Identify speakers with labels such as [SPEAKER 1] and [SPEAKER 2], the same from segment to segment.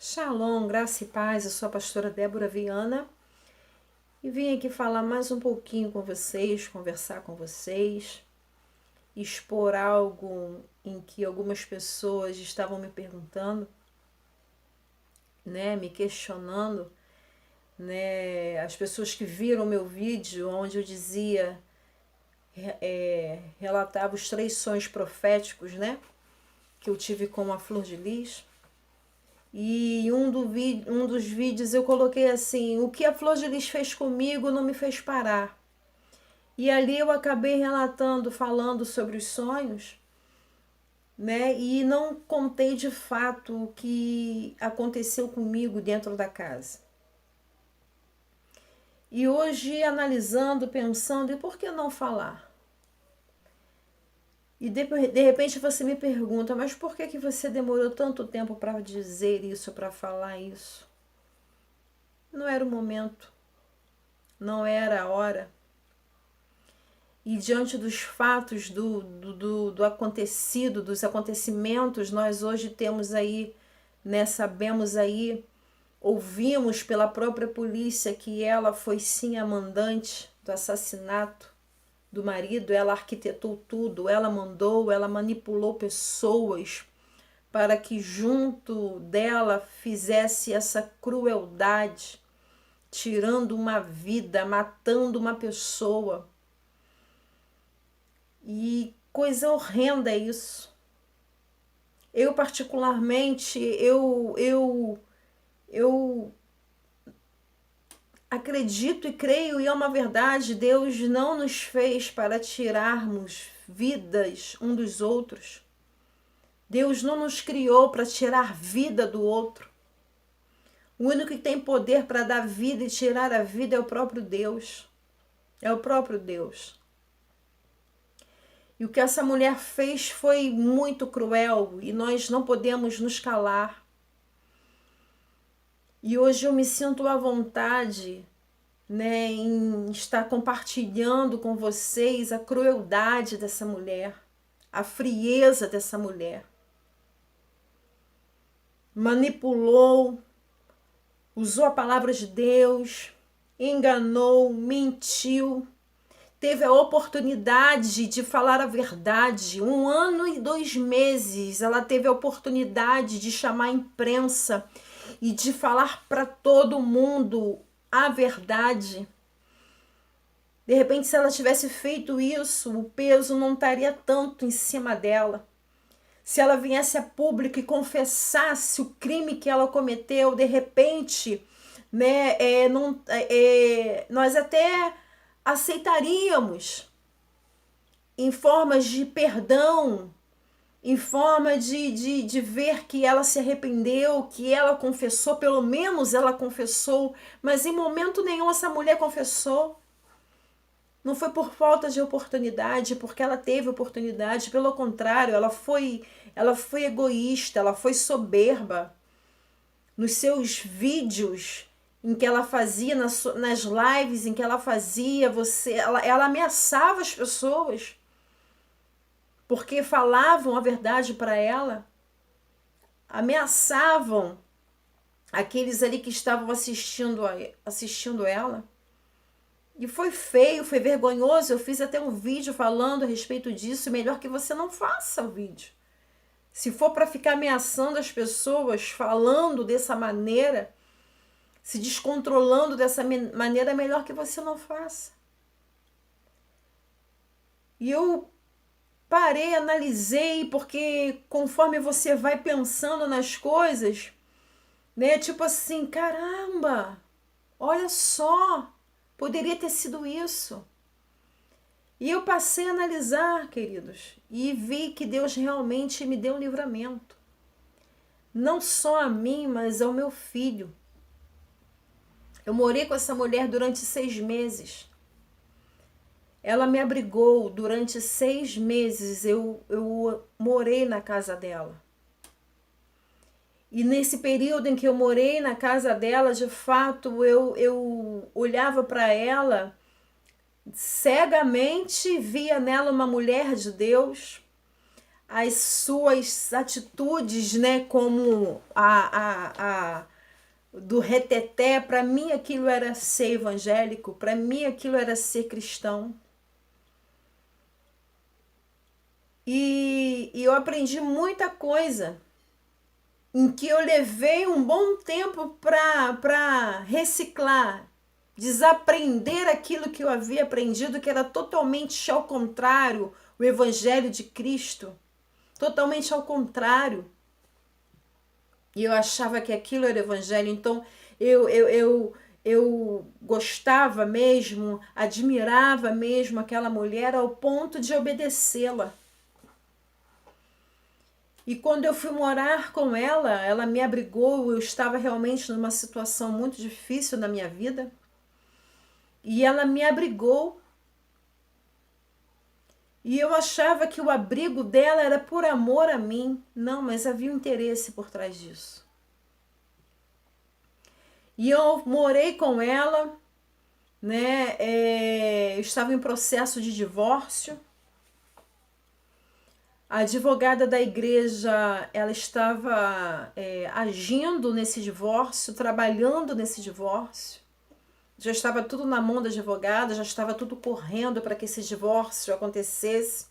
[SPEAKER 1] Shalom, graça e paz, eu sou a pastora Débora Viana e vim aqui falar mais um pouquinho com vocês, conversar com vocês, expor algo em que algumas pessoas estavam me perguntando, me questionando, as pessoas que viram meu vídeo onde eu dizia, relatava os 3 sonhos proféticos, que eu tive com a flor de lis. E um dos vídeos eu coloquei assim: o que a flor de lis fez comigo não me fez parar. E ali eu acabei relatando, falando sobre os sonhos, e não contei de fato o que aconteceu comigo dentro da casa. E hoje, analisando, pensando, e por que não falar? E de repente você me pergunta, mas por que você demorou tanto tempo para dizer isso, para falar isso? Não era o momento, não era a hora. E diante dos fatos do acontecido, dos acontecimentos, nós hoje temos aí, sabemos aí, ouvimos pela própria polícia que ela foi sim a mandante do assassinato do marido, ela arquitetou tudo, ela mandou, ela manipulou pessoas para que junto dela fizesse essa crueldade, tirando uma vida, matando uma pessoa. E coisa horrenda é isso. Eu particularmente, eu acredito e creio, e é uma verdade, Deus não nos fez para tirarmos vidas um dos outros. Deus não nos criou para tirar vida do outro. O único que tem poder para dar vida e tirar a vida é o próprio Deus. É o próprio Deus. E o que essa mulher fez foi muito cruel e nós não podemos nos calar. E hoje eu me sinto à vontade, em estar compartilhando com vocês a crueldade dessa mulher, a frieza dessa mulher. Manipulou, usou a palavra de Deus, enganou, mentiu, teve a oportunidade de falar a verdade. 1 ano e 2 meses ela teve a oportunidade de chamar a imprensa e de falar para todo mundo a verdade. De repente, se ela tivesse feito isso, o peso não estaria tanto em cima dela. Se ela viesse a público e confessasse o crime que ela cometeu, de repente, nós até aceitaríamos em formas de perdão, em forma de ver que ela se arrependeu, que ela confessou, pelo menos ela confessou, mas em momento nenhum essa mulher confessou. Não foi por falta de oportunidade, porque ela teve oportunidade, pelo contrário, ela foi egoísta, ela foi soberba. Nos seus vídeos em que ela fazia, nas lives em que ela fazia, ela ameaçava as pessoas, porque falavam a verdade para ela, ameaçavam aqueles ali que estavam assistindo ela. E foi feio, foi vergonhoso. Eu fiz até um vídeo falando a respeito disso. Melhor que você não faça o vídeo. Se for para ficar ameaçando as pessoas, falando dessa maneira, se descontrolando dessa maneira, é melhor que você não faça. E eu parei, analisei, porque conforme você vai pensando nas coisas, tipo assim, caramba, olha só, poderia ter sido isso. E eu passei a analisar, queridos, e vi que Deus realmente me deu um livramento. Não só a mim, mas ao meu filho. Eu morei com essa mulher durante 6 meses. Ela me abrigou durante 6 meses. Eu morei na casa dela. E nesse período em que eu morei na casa dela, de fato, eu olhava para ela cegamente, via nela uma mulher de Deus. As suas atitudes, como a do reteté, para mim aquilo era ser evangélico, para mim aquilo era ser cristão. E eu aprendi muita coisa, em que eu levei um bom tempo para reciclar, desaprender aquilo que eu havia aprendido, que era totalmente ao contrário, o Evangelho de Cristo, totalmente ao contrário. E eu achava que aquilo era Evangelho, então eu gostava mesmo, admirava mesmo aquela mulher ao ponto de obedecê-la. E quando eu fui morar com ela me abrigou, eu estava realmente numa situação muito difícil na minha vida. E ela me abrigou. E eu achava que o abrigo dela era por amor a mim. Não, mas havia um interesse por trás disso. E eu morei com ela, né? Eu estava em processo de divórcio. A advogada da igreja, ela estava agindo nesse divórcio, trabalhando nesse divórcio. Já estava tudo na mão da advogada, já estava tudo correndo para que esse divórcio acontecesse.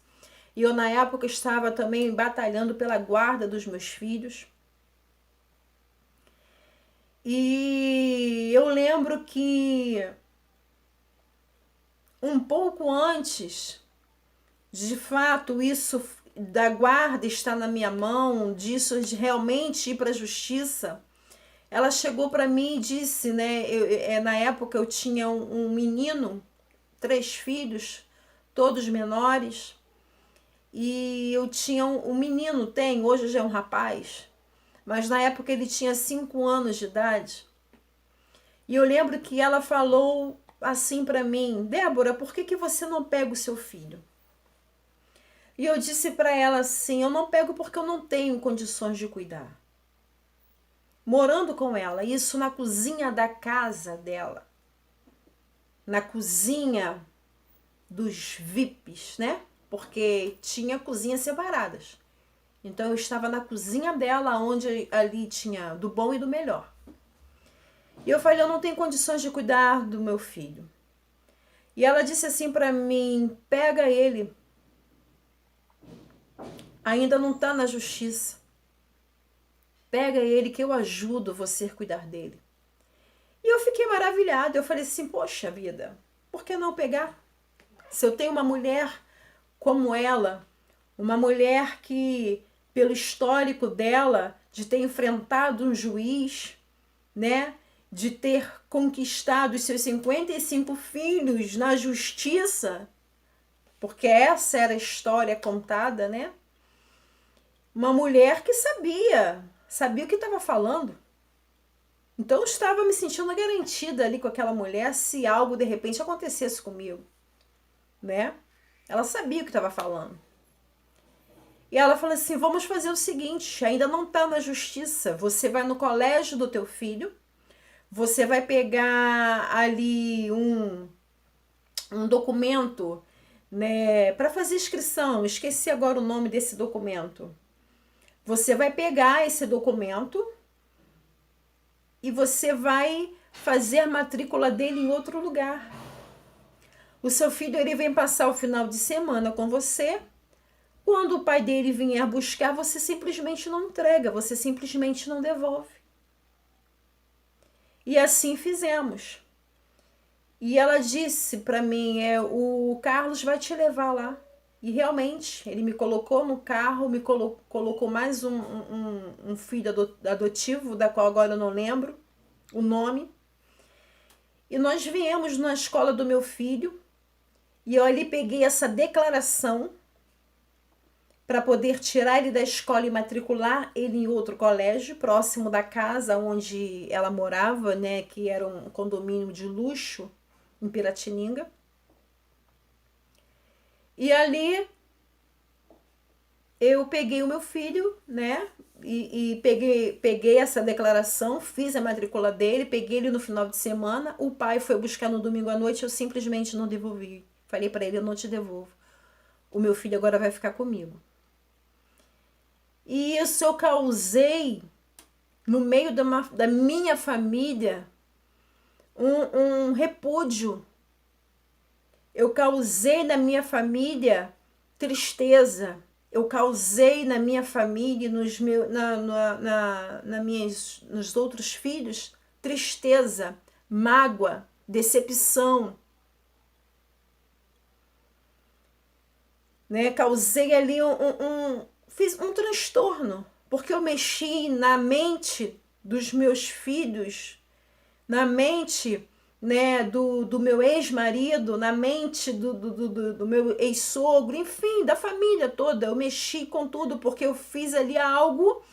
[SPEAKER 1] E eu, na época, estava também batalhando pela guarda dos meus filhos. E eu lembro que um pouco antes, de fato, isso da guarda está na minha mão, disso de realmente ir para a justiça, ela chegou para mim e disse, né, na época eu tinha um menino, 3 filhos, todos menores, e eu tinha um menino, hoje já é um rapaz, mas na época ele tinha 5 anos de idade, e eu lembro que ela falou assim para mim, Débora, por que você não pega o seu filho? E eu disse para ela assim, eu não pego porque eu não tenho condições de cuidar. Morando com ela, isso na cozinha da casa dela, na cozinha dos VIPs, né? Porque tinha cozinhas separadas. Então eu estava na cozinha dela, onde ali tinha do bom e do melhor. E eu falei, eu não tenho condições de cuidar do meu filho. E ela disse assim para mim, pega ele. Ainda não está na justiça. Pega ele que eu ajudo você a cuidar dele. E eu fiquei maravilhada. Eu falei assim, poxa vida, por que não pegar? Se eu tenho uma mulher como ela, uma mulher que, pelo histórico dela, de ter enfrentado um juiz, né? De ter conquistado os seus 55 filhos na justiça, porque essa era a história contada, né? Uma mulher que sabia o que estava falando. Então eu estava me sentindo garantida ali com aquela mulher se algo de repente acontecesse comigo, né? Ela sabia o que estava falando. E ela falou assim, vamos fazer o seguinte, ainda não está na justiça, você vai no colégio do teu filho, você vai pegar ali um documento, né, para fazer inscrição, esqueci agora o nome desse documento. Você vai pegar esse documento e você vai fazer a matrícula dele em outro lugar. O seu filho ele vem passar o final de semana com você. Quando o pai dele vier buscar, você simplesmente não entrega, você simplesmente não devolve. E assim fizemos. E ela disse para mim, o Carlos vai te levar lá. E realmente, ele me colocou no carro, me colocou mais um filho adotivo, da qual agora eu não lembro o nome. E nós viemos na escola do meu filho, e eu ali peguei essa declaração para poder tirar ele da escola e matricular ele em outro colégio, próximo da casa onde ela morava, né, que era um condomínio de luxo em Piratininga. E ali eu peguei o meu filho, né? E peguei essa declaração, fiz a matrícula dele, peguei ele no final de semana. O pai foi buscar no domingo à noite, eu simplesmente não devolvi. Falei para ele, eu não te devolvo. O meu filho agora vai ficar comigo. E isso eu causei no meio da minha família, um repúdio. Eu causei na minha família tristeza. Eu causei na minha família, nos outros filhos, tristeza, mágoa, decepção. Né? Causei ali fiz um transtorno, porque eu mexi na mente dos meus filhos, na mente, né, do meu ex-marido, na mente do meu ex-sogro, enfim, da família toda. Eu mexi com tudo porque eu fiz ali algo,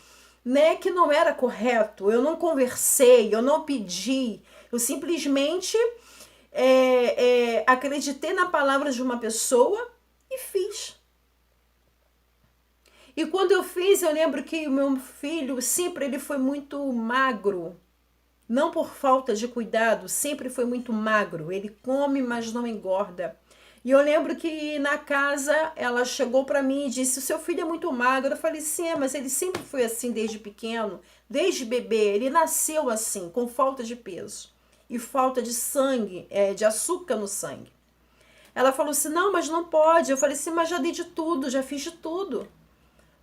[SPEAKER 1] né, que não era correto. Eu não conversei, eu não pedi, eu simplesmente acreditei na palavra de uma pessoa e fiz. E quando eu fiz, eu lembro que o meu filho sempre ele foi muito magro. Não por falta de cuidado, sempre foi muito magro. Ele come, mas não engorda. E eu lembro que na casa ela chegou para mim e disse: "O seu filho é muito magro". Eu falei: "Sim, mas ele sempre foi assim desde pequeno, desde bebê. Ele nasceu assim, com falta de peso e falta de sangue, de açúcar no sangue". Ela falou assim: "Não, mas não pode". Eu falei assim: "Mas já dei de tudo, já fiz de tudo.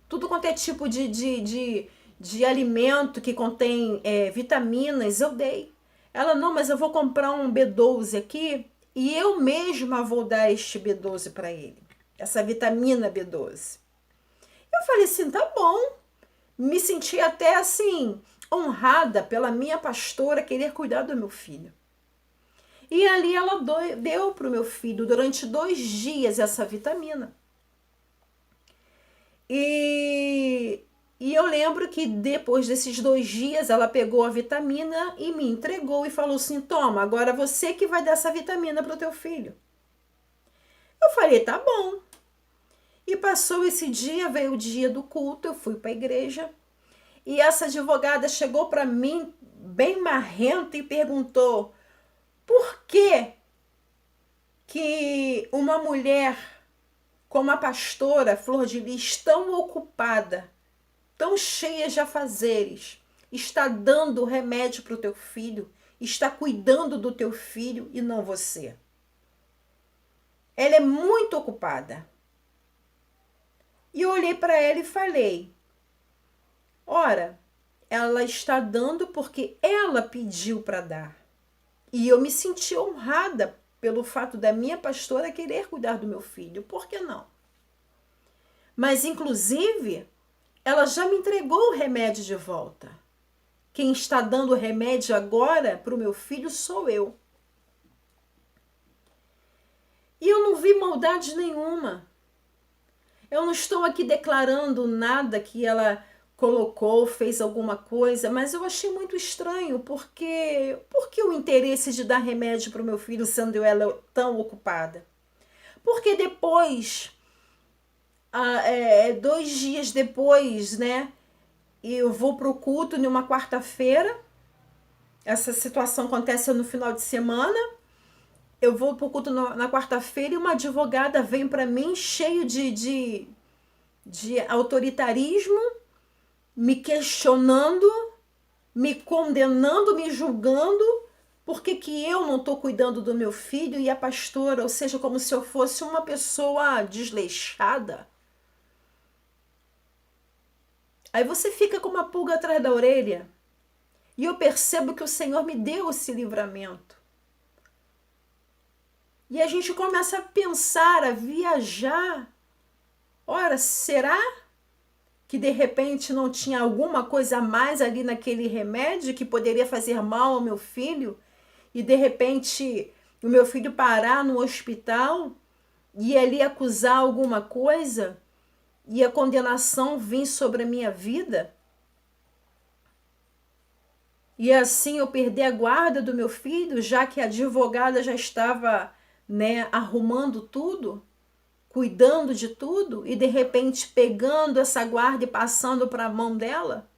[SPEAKER 1] Tudo quanto é tipo de alimento que contém vitaminas, eu dei". Ela: "Não, mas eu vou comprar um B12 aqui e eu mesma vou dar este B12 para ele, essa vitamina B12". Eu falei assim: "Tá bom". Me senti até assim, honrada pela minha pastora querer cuidar do meu filho. E ali ela deu para o meu filho durante 2 dias essa vitamina. E eu lembro que depois desses 2 dias ela pegou a vitamina e me entregou e falou assim: "Toma, agora você que vai dar essa vitamina para o teu filho". Eu falei: "Tá bom". E passou esse dia, veio o dia do culto, eu fui para a igreja e essa advogada chegou para mim bem marrenta e perguntou: "Por que uma mulher como a pastora Flor de Lis, tão ocupada, tão cheia de afazeres, está dando remédio para o teu filho, está cuidando do teu filho e não você?". Ela é muito ocupada. E eu olhei para ela e falei: "Ora, ela está dando porque ela pediu para dar". E eu me senti honrada pelo fato da minha pastora querer cuidar do meu filho. Por que não? Mas, inclusive, ela já me entregou o remédio de volta. Quem está dando o remédio agora para o meu filho sou eu. E eu não vi maldade nenhuma. Eu não estou aqui declarando nada que ela colocou, fez alguma coisa, mas eu achei muito estranho, porque o interesse de dar remédio para o meu filho sendo ela tão ocupada? Porque depois, 2 dias depois, né, eu vou para o culto numa quarta-feira. Essa situação acontece no final de semana. Eu vou para o culto na quarta-feira e uma advogada vem para mim cheio de autoritarismo, me questionando, me condenando, me julgando, por que eu não estou cuidando do meu filho e a pastora, ou seja, como se eu fosse uma pessoa desleixada. Aí você fica com uma pulga atrás da orelha. E eu percebo que o Senhor me deu esse livramento. E a gente começa a pensar, a viajar. Ora, será que de repente não tinha alguma coisa a mais ali naquele remédio que poderia fazer mal ao meu filho? E de repente o meu filho parar no hospital e ali acusar alguma coisa e a condenação vir sobre a minha vida? E assim eu perder a guarda do meu filho, já que a advogada já estava, né, arrumando tudo, cuidando de tudo, e de repente pegando essa guarda e passando para a mão dela?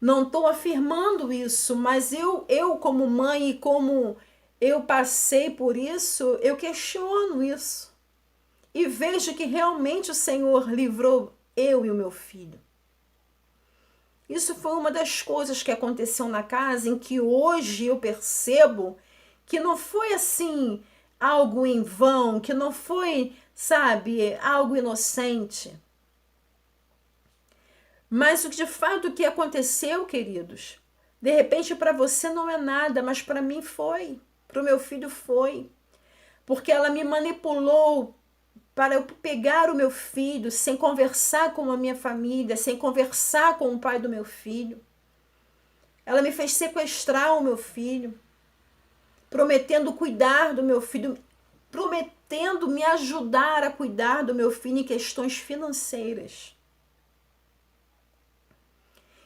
[SPEAKER 1] Não estou afirmando isso, mas eu como mãe e como eu passei por isso, eu questiono isso. E vejo que realmente o Senhor livrou eu e o meu filho. Isso foi uma das coisas que aconteceu na casa em que hoje eu percebo que não foi assim algo em vão, que não foi, sabe, algo inocente. Mas o que de fato o que aconteceu, queridos, de repente para você não é nada, mas para mim foi, para o meu filho foi, porque ela me manipulou para eu pegar o meu filho sem conversar com a minha família, sem conversar com o pai do meu filho. Ela me fez sequestrar o meu filho, prometendo cuidar do meu filho, prometendo me ajudar a cuidar do meu filho em questões financeiras.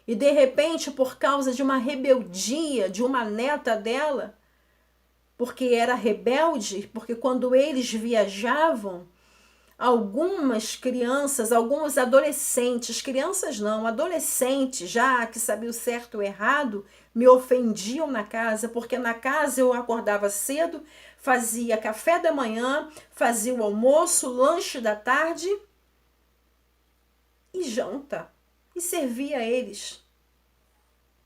[SPEAKER 1] E de repente, por causa de uma rebeldia de uma neta dela, porque era rebelde, porque quando eles viajavam, algumas crianças, alguns adolescentes, crianças não, adolescentes já que sabiam o certo e o errado, me ofendiam na casa, porque na casa eu acordava cedo, fazia café da manhã, fazia o almoço, lanche da tarde e janta. E servia a eles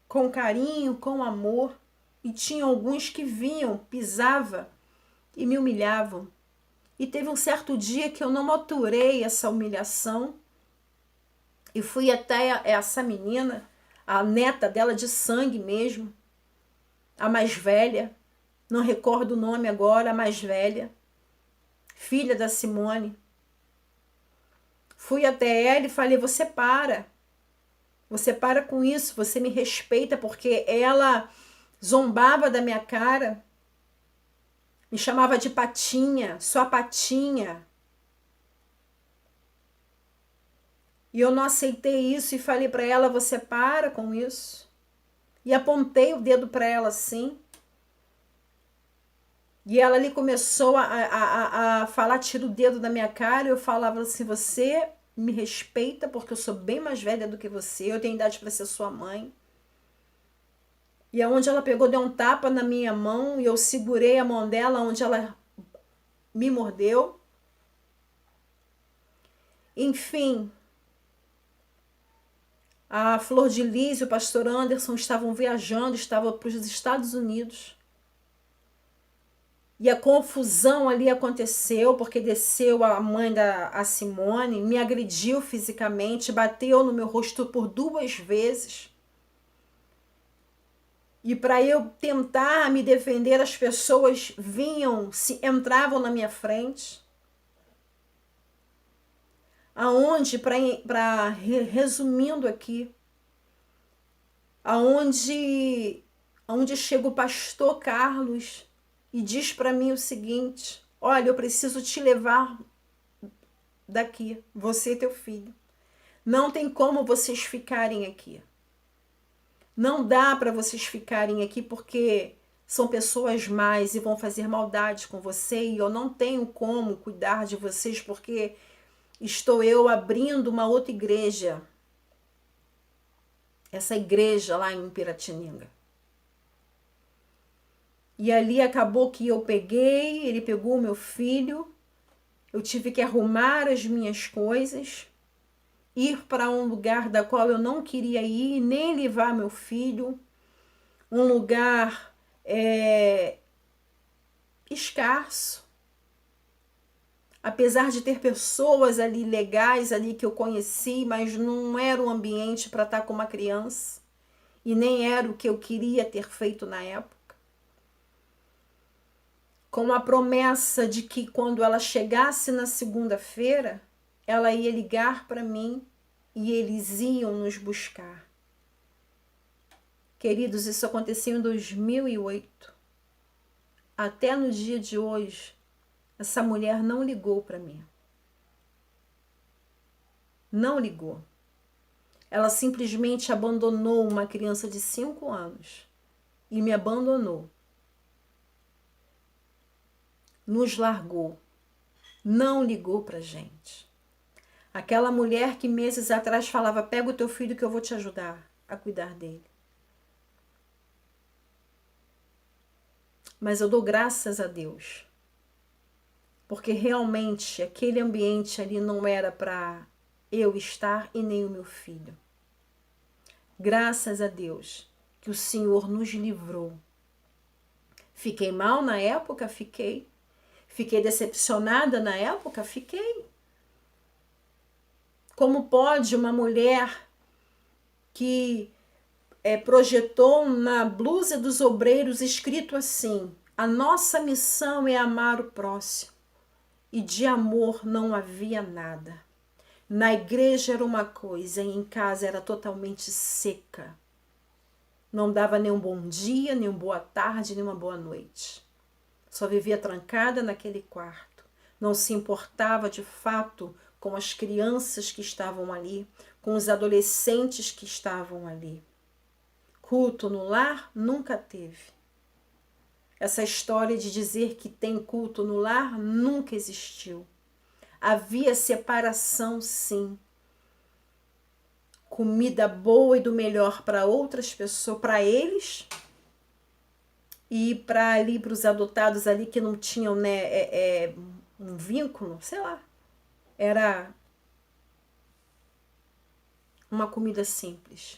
[SPEAKER 1] com carinho, com amor. E tinha alguns que vinham, pisava e me humilhavam. E teve um certo dia que eu não maturei essa humilhação e fui até essa menina, a neta dela de sangue mesmo, a mais velha, não recordo o nome agora, a mais velha, filha da Simone. Fui até ela e falei, você para com isso, você me respeita, porque ela zombava da minha cara, me chamava de patinha, sua patinha. E eu não aceitei isso e falei para ela, você para com isso. E apontei o dedo para ela assim. E ela ali começou a falar, tira o dedo da minha cara. E eu falava assim, você me respeita porque eu sou bem mais velha do que você. Eu tenho idade para ser sua mãe. E aonde ela pegou, deu um tapa na minha mão. E eu segurei a mão dela onde ela me mordeu. Enfim, a Flor de Lis e o pastor Anderson estavam viajando, estavam para os Estados Unidos. E a confusão ali aconteceu, porque desceu a mãe a Simone, me agrediu fisicamente, bateu no meu rosto por 2 vezes. E para eu tentar me defender, as pessoas vinham, entravam na minha frente. Aonde, resumindo aqui, aonde chega o pastor Carlos e diz para mim o seguinte, olha, eu preciso te levar daqui, você e teu filho. Não tem como vocês ficarem aqui. Não dá para vocês ficarem aqui porque são pessoas más e vão fazer maldade com você e eu não tenho como cuidar de vocês porque estou eu abrindo uma outra igreja. Essa igreja lá em Piratininga. E ali acabou que eu peguei, ele pegou o meu filho, eu tive que arrumar as minhas coisas, ir para um lugar da qual eu não queria ir, nem levar meu filho, um lugar escasso. Apesar de ter pessoas ali legais ali que eu conheci, mas não era um ambiente para estar com uma criança e nem era o que eu queria ter feito na época. Com a promessa de que quando ela chegasse na segunda-feira, ela ia ligar para mim e eles iam nos buscar. Queridos, isso aconteceu em 2008. Até no dia de hoje, essa mulher não ligou para mim. Não ligou. Ela simplesmente abandonou uma criança de 5 anos e me abandonou. Nos largou. Não ligou pra gente. Aquela mulher que meses atrás falava, pega o teu filho que eu vou te ajudar a cuidar dele. Mas eu dou graças a Deus. Porque realmente aquele ambiente ali não era para eu estar e nem o meu filho. Graças a Deus que o Senhor nos livrou. Fiquei mal na época? Fiquei. Fiquei decepcionada na época? Fiquei. Como pode uma mulher que projetou na blusa dos obreiros escrito assim: a nossa missão é amar o próximo, e de amor não havia nada. Na igreja era uma coisa, e em casa era totalmente seca. Não dava nem um bom dia, nem uma boa tarde, nem uma boa noite. Só vivia trancada naquele quarto. Não se importava de fato com as crianças que estavam ali, com os adolescentes que estavam ali. Culto no lar nunca teve. Essa história de dizer que tem culto no lar nunca existiu. Havia separação, sim. Comida boa e do melhor para outras pessoas, para eles, e para ali, para os adotados ali que não tinham, né, um vínculo, sei lá. Era uma comida simples.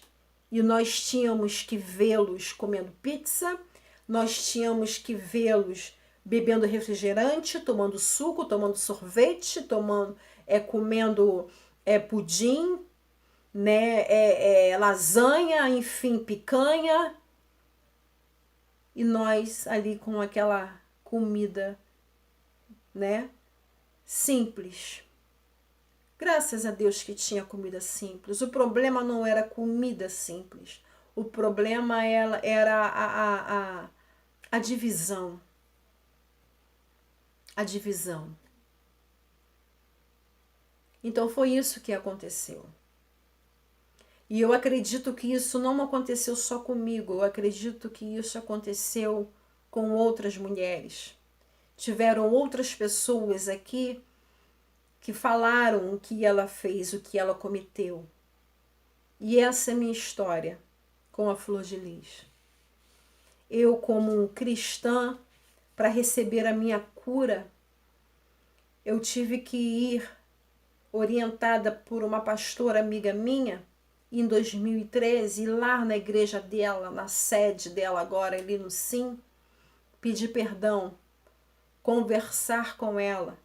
[SPEAKER 1] E nós tínhamos que vê-los comendo pizza, nós tínhamos que vê-los bebendo refrigerante, tomando suco, tomando sorvete, comendo pudim, né, lasanha, enfim, picanha. E nós ali com aquela comida, né, simples. Graças a Deus que tinha comida simples. O problema não era comida simples. O problema era a divisão. A divisão. Então foi isso que aconteceu. E eu acredito que isso não aconteceu só comigo. Eu acredito que isso aconteceu com outras mulheres. Tiveram outras pessoas aqui que falaram o que ela fez, o que ela cometeu. E essa é a minha história com a Flor de Lis. Eu, como cristã, para receber a minha cura, eu tive que ir orientada por uma pastora amiga minha, em 2013, ir lá na igreja dela, na sede dela agora, ali no Sim, pedir perdão, conversar com ela,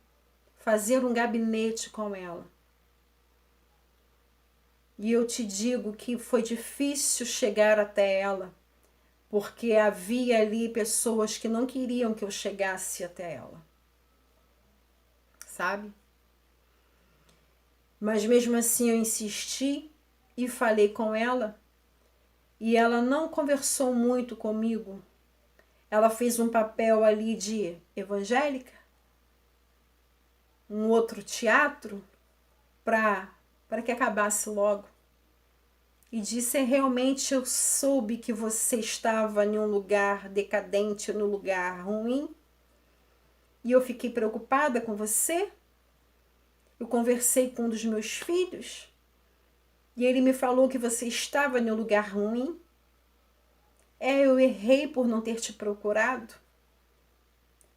[SPEAKER 1] fazer um gabinete com ela. E eu te digo que foi difícil chegar até ela, porque havia ali pessoas que não queriam que eu chegasse até ela. Sabe? Mas mesmo assim eu insisti e falei com ela, e ela não conversou muito comigo. Ela fez um papel ali de evangélica, um outro teatro, para que acabasse logo. E disse: realmente eu soube que você estava em um lugar decadente, num lugar ruim, e eu fiquei preocupada com você. Eu conversei com um dos meus filhos, e ele me falou que você estava em um lugar ruim. Eu errei por não ter te procurado,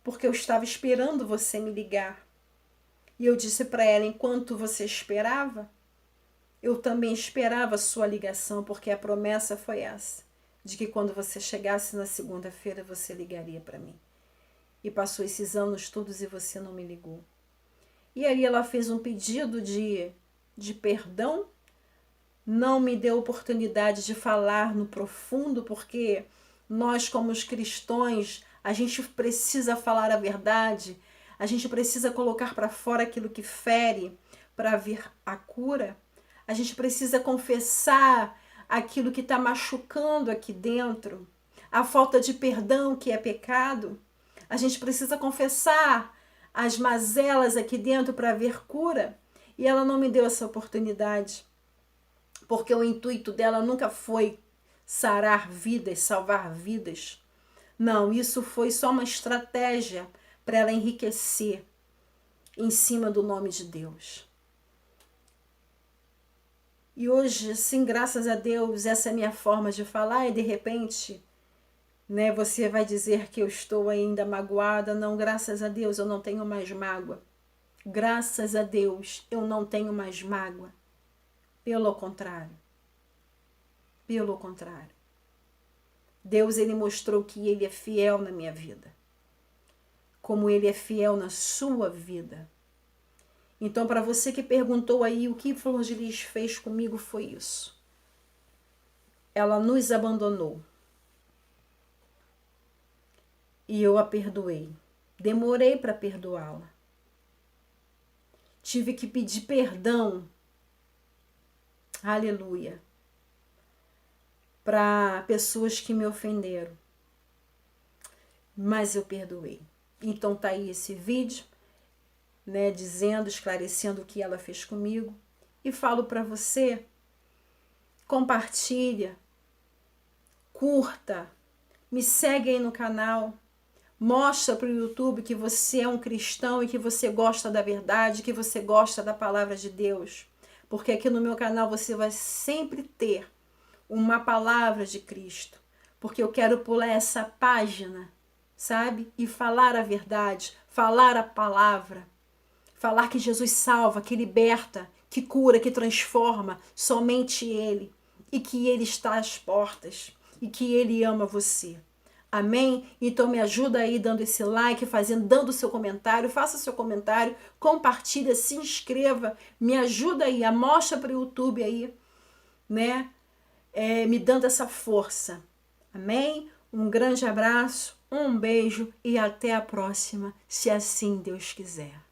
[SPEAKER 1] porque eu estava esperando você me ligar. E eu disse para ela: enquanto você esperava, eu também esperava a sua ligação, porque a promessa foi essa, de que quando você chegasse na segunda-feira, você ligaria para mim. E passou esses anos todos e você não me ligou. E aí ela fez um pedido de perdão, não me deu oportunidade de falar no profundo, porque nós, como os cristãos, a gente precisa falar a verdade, a gente precisa colocar para fora aquilo que fere para ver a cura. A gente precisa confessar aquilo que está machucando aqui dentro, a falta de perdão que é pecado. A gente precisa confessar as mazelas aqui dentro para ver cura. E ela não me deu essa oportunidade, porque o intuito dela nunca foi sarar vidas, salvar vidas. Não, isso foi só uma estratégia para ela enriquecer em cima do nome de Deus. E hoje, assim, graças a Deus, essa é a minha forma de falar, e de repente, né, você vai dizer que eu estou ainda magoada. Não, graças a Deus eu não tenho mais mágoa. Graças a Deus eu não tenho mais mágoa. Pelo contrário. Pelo contrário. Deus, ele mostrou que ele é fiel na minha vida. Como ele é fiel na sua vida. Então, para você que perguntou aí o que Flor de Lis fez comigo, foi isso. Ela nos abandonou. E eu a perdoei. Demorei para perdoá-la. Tive que pedir perdão. Aleluia. Para pessoas que me ofenderam. Mas eu perdoei. Então tá aí esse vídeo, né, dizendo, esclarecendo o que ela fez comigo. E falo para você, compartilha, curta, me segue aí no canal, mostra para o YouTube que você é um cristão e que você gosta da verdade, que você gosta da palavra de Deus. Porque aqui no meu canal você vai sempre ter uma palavra de Cristo. Porque eu quero pular essa página, sabe? E falar a verdade, falar a palavra. Falar que Jesus salva, que liberta, que cura, que transforma, somente Ele. E que Ele está às portas. E que Ele ama você. Amém? Então me ajuda aí dando esse like, dando seu comentário, faça seu comentário, compartilha, se inscreva, me ajuda aí, mostra para o YouTube aí, né? Me dando essa força. Amém? Um grande abraço, um beijo e até a próxima, se assim Deus quiser.